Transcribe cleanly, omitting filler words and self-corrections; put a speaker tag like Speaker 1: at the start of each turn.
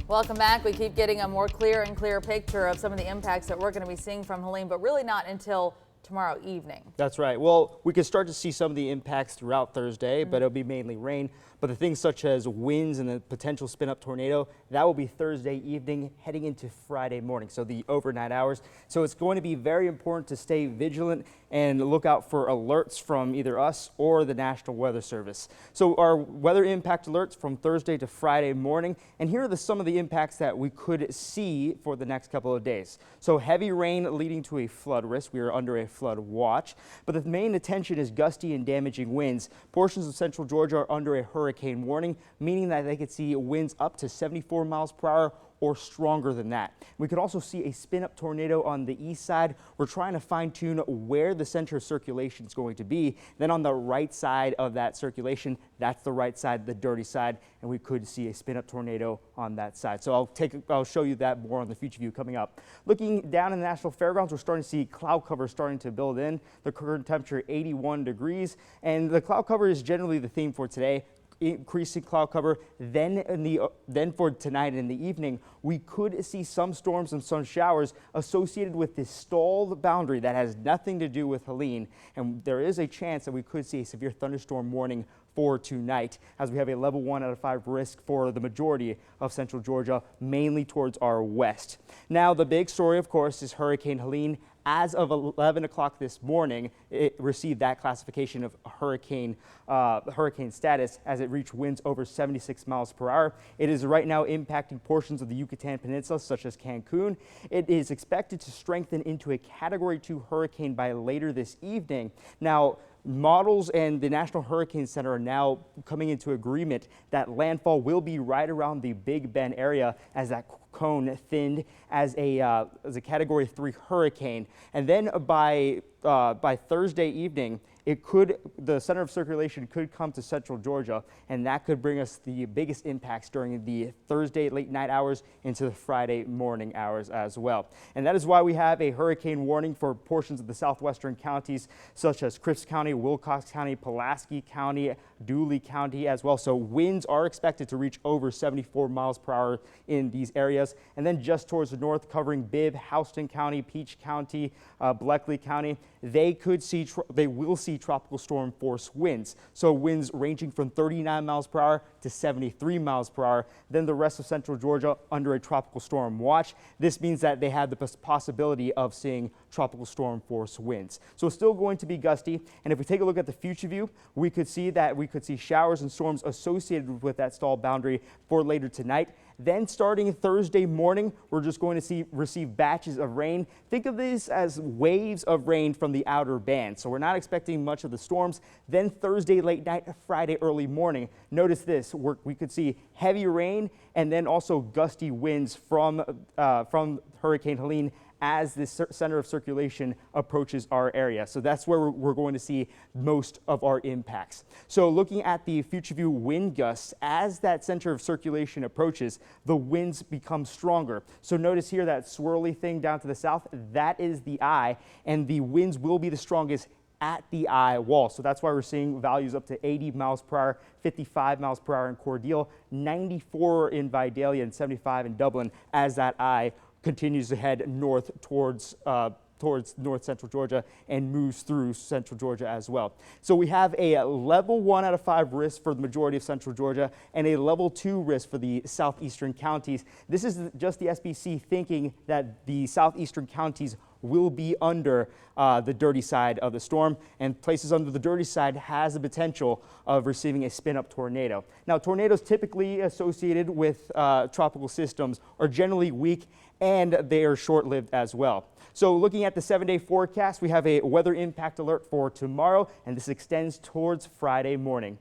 Speaker 1: Welcome back. We keep getting a more clear and clear picture of some of the impacts that we're going to be seeing from Helene, but really not until tomorrow evening.
Speaker 2: That's right. Well, we can start to see some of the impacts throughout Thursday, but it'll be mainly rain. But the things such as winds and the potential spin-up tornado, that will be Thursday evening heading into Friday morning, so the overnight hours. So it's going to be very important to stay vigilant and look out for alerts from either us or the National Weather Service. So our weather impact alerts from Thursday to Friday morning, and here are some of the impacts that we could see for the next couple of days. So heavy rain leading to a flood risk. We are under a flood watch, but the main attention is gusty and damaging winds. Portions of central Georgia are under a hurricane warning, meaning that they could see winds up to 74 miles per hour or stronger than that. We could also see a spin-up tornado on the east side. We're trying to fine-tune where the center of circulation is going to be. Then on the right side of that circulation, that's the right side, the dirty side, and we could see a spin-up tornado on that side. So I'll show you that more on the future view coming up. Looking down in the National Fairgrounds, we're starting to see cloud cover starting to build in. The current temperature 81 degrees, and the cloud cover is generally the theme for today. Increasing cloud cover. Then for tonight in the evening, we could see some storms and some showers associated with this stalled boundary that has nothing to do with Helene, and there is a chance that we could see a severe thunderstorm warning for tonight, as we have a level 1 out of 5 risk for the majority of central Georgia, mainly towards our west. Now, the big story, of course, is Hurricane Helene. As of 11 o'clock this morning, it received that classification of hurricane status as it reached winds over 76 miles per hour. It is right now impacting portions of the Yucatan Peninsula, such as Cancun. It is expected to strengthen into a Category 2 hurricane by later this evening. Now, models and the National Hurricane Center are now coming into agreement that landfall will be right around the Big Bend area as that cone thinned as a Category 3 hurricane. And then by Thursday evening, the center of circulation could come to central Georgia, and that could bring us the biggest impacts during the Thursday late night hours into the Friday morning hours as well. And that is why we have a hurricane warning for portions of the southwestern counties such as Cripps County, Wilcox County, Pulaski County, Dooley County as well. So winds are expected to reach over 74 miles per hour in these areas. And then just towards the north, covering Bibb, Houston County, Peach County, Bleckley County, they will see tropical storm force winds. So winds ranging from 39 miles per hour to 73 miles per hour. Then the rest of central Georgia under a tropical storm watch. This means that they have the possibility of seeing tropical storm force winds. So it's still going to be gusty. And if we take a look at the future view, we could see showers and storms associated with that stall boundary for later tonight. Then starting Thursday morning, we're just going to receive batches of rain. Think of these as waves of rain from the outer band. So we're not expecting much of the storms. Then Thursday late night, Friday early morning. Notice this, we could see heavy rain and then also gusty winds from Hurricane Helene as the center of circulation approaches our area. So that's where we're going to see most of our impacts. So looking at the future view wind gusts, as that center of circulation approaches, the winds become stronger. So notice here that swirly thing down to the south, that is the eye, and the winds will be the strongest at the eye wall. So that's why we're seeing values up to 80 miles per hour, 55 miles per hour in Cordele, 94 in Vidalia, and 75 in Dublin as that eye continues to head north towards north central Georgia and moves through central Georgia as well. So we have a level 1 out of 5 risk for the majority of central Georgia and a level 2 risk for the southeastern counties. This is just the SPC thinking that the southeastern counties will be under the dirty side of the storm, and places under the dirty side has the potential of receiving a spin-up tornado. Now, tornadoes typically associated with tropical systems are generally weak, and they are short-lived as well. So looking at the 7-day forecast, we have a weather impact alert for tomorrow, and this extends towards Friday morning.